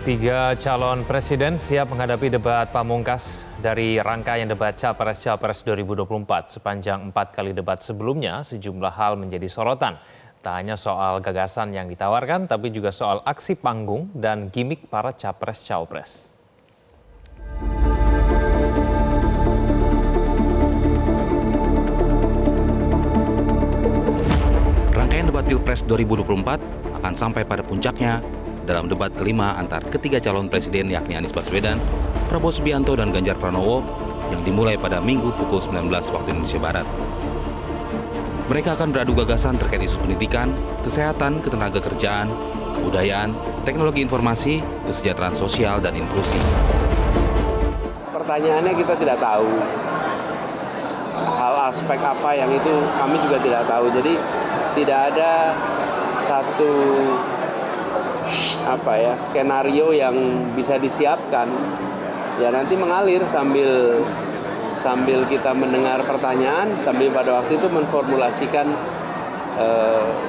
Tiga calon presiden siap menghadapi debat pamungkas dari rangkaian debat Capres-Cawapres 2024. Sepanjang 4 kali debat sebelumnya, sejumlah hal menjadi sorotan. Tak hanya soal gagasan yang ditawarkan, tapi juga soal aksi panggung dan gimik para Capres-Cawapres. Rangkaian debat Pilpres 2024 akan sampai pada puncaknya dalam debat kelima antar ketiga calon presiden yakni Anies Baswedan, Prabowo Subianto, dan Ganjar Pranowo yang dimulai pada Minggu pukul 19 waktu Indonesia Barat. Mereka akan beradu gagasan terkait isu pendidikan, kesehatan, ketenagakerjaan, kebudayaan, teknologi informasi, kesejahteraan sosial, dan inklusi. Pertanyaannya kita tidak tahu. Hal aspek apa yang itu kami juga tidak tahu. Jadi tidak ada satu skenario yang bisa disiapkan. Ya nanti mengalir sambil kita mendengar pertanyaan, sambil pada waktu itu menformulasikan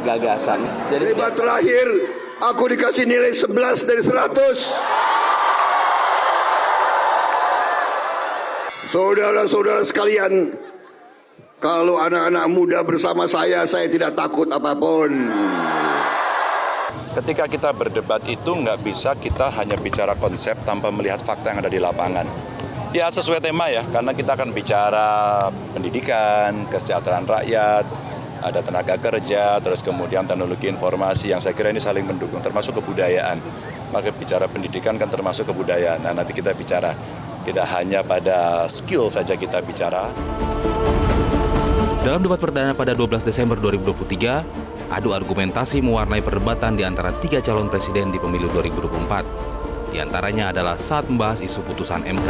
gagasan. Jadi debat terakhir aku dikasih nilai 11 dari 100. Saudara-saudara sekalian, kalau anak-anak muda bersama saya tidak takut apapun. Ketika kita berdebat itu nggak bisa kita hanya bicara konsep tanpa melihat fakta yang ada di lapangan. Ya sesuai tema ya, karena kita akan bicara pendidikan, kesejahteraan rakyat, ada tenaga kerja, terus kemudian teknologi informasi yang saya kira ini saling mendukung, termasuk kebudayaan. Maka bicara pendidikan kan termasuk kebudayaan. Nah nanti kita bicara, tidak hanya pada skill saja kita bicara. Dalam debat perdana pada 12 Desember 2023, adu argumentasi mewarnai perdebatan di antara tiga calon presiden di pemilu 2024. Di antaranya adalah saat membahas isu putusan MK.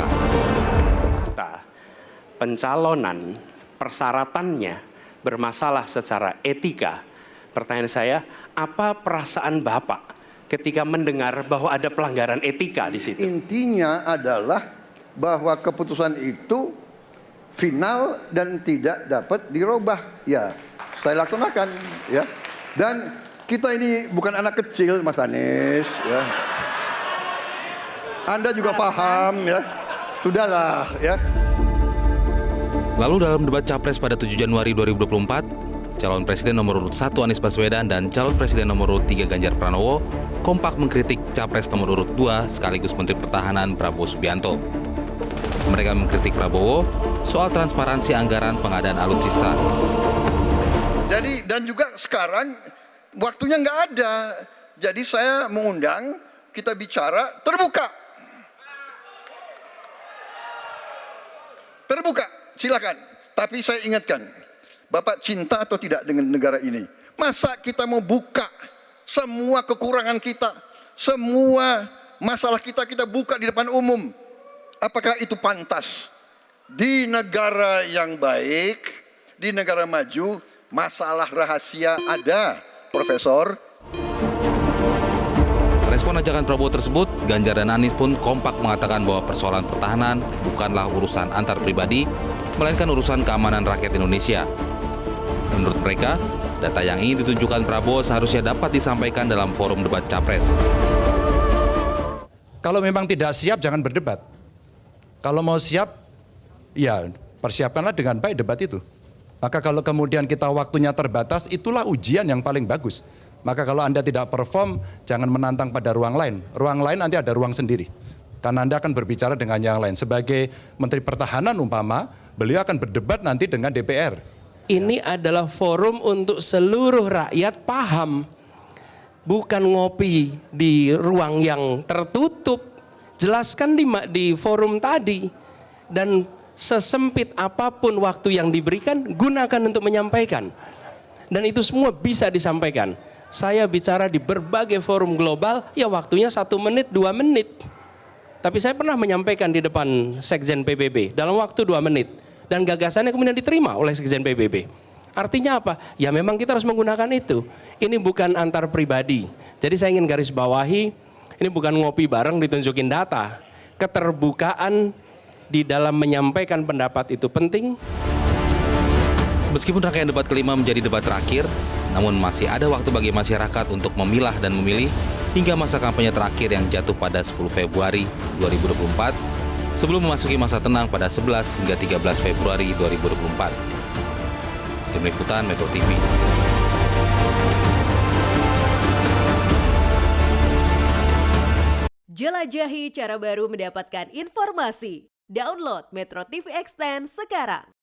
Pencalonan, persyaratannya bermasalah secara etika. Pertanyaan saya, apa perasaan Bapak ketika mendengar bahwa ada pelanggaran etika di situ? Intinya adalah bahwa keputusan itu final dan tidak dapat dirubah. Ya, saya laksanakan ya. Dan kita ini bukan anak kecil, Mas Anies ya. Anda juga paham ya. Sudahlah ya. Lalu dalam debat Capres pada 7 Januari 2024, calon presiden nomor urut 1 Anies Baswedan dan calon presiden nomor urut 3 Ganjar Pranowo kompak mengkritik Capres nomor urut 2 sekaligus Menteri Pertahanan Prabowo Subianto. Mereka mengkritik Prabowo soal transparansi anggaran pengadaan alutsista. Jadi dan juga sekarang waktunya nggak ada. Jadi saya mengundang kita bicara terbuka. Terbuka, silakan. Tapi saya ingatkan, Bapak cinta atau tidak dengan negara ini? Masa kita mau buka semua kekurangan kita, semua masalah kita buka di depan umum? Apakah itu pantas? Di negara yang baik, di negara maju, masalah rahasia ada, Profesor. Respon ajakan Prabowo tersebut, Ganjar dan Anies pun kompak mengatakan bahwa persoalan pertahanan bukanlah urusan antar pribadi, melainkan urusan keamanan rakyat Indonesia. Menurut mereka, data yang ingin ditunjukkan Prabowo seharusnya dapat disampaikan dalam forum debat Capres. Kalau memang tidak siap, jangan berdebat. Kalau mau siap, ya persiapkanlah dengan baik debat itu. Maka kalau kemudian kita waktunya terbatas, itulah ujian yang paling bagus. Maka kalau Anda tidak perform, jangan menantang pada ruang lain. Ruang lain nanti ada ruang sendiri. Karena Anda akan berbicara dengan yang lain. Sebagai Menteri Pertahanan umpama, beliau akan berdebat nanti dengan DPR. Ini adalah forum untuk seluruh rakyat paham. Bukan ngopi di ruang yang tertutup. Jelaskan di forum tadi. Dan sesempit apapun waktu yang diberikan, gunakan untuk menyampaikan. Dan itu semua bisa disampaikan. Saya bicara di berbagai forum global, ya waktunya 1 menit, 2 menit. Tapi saya pernah menyampaikan di depan Sekjen PBB dalam waktu 2 menit. Dan gagasannya kemudian diterima oleh Sekjen PBB. Artinya apa? Ya memang kita harus menggunakan itu. Ini bukan antar pribadi. Jadi saya ingin garis bawahi, ini bukan ngopi bareng ditunjukin data. Keterbukaan di dalam menyampaikan pendapat itu penting. Meskipun rangkaian debat kelima menjadi debat terakhir, namun masih ada waktu bagi masyarakat untuk memilah dan memilih hingga masa kampanye terakhir yang jatuh pada 10 Februari 2024 sebelum memasuki masa tenang pada 11 hingga 13 Februari 2024. Tim Liputan Metro TV. Jelajahi cara baru mendapatkan informasi. Download Metro TV Extend sekarang.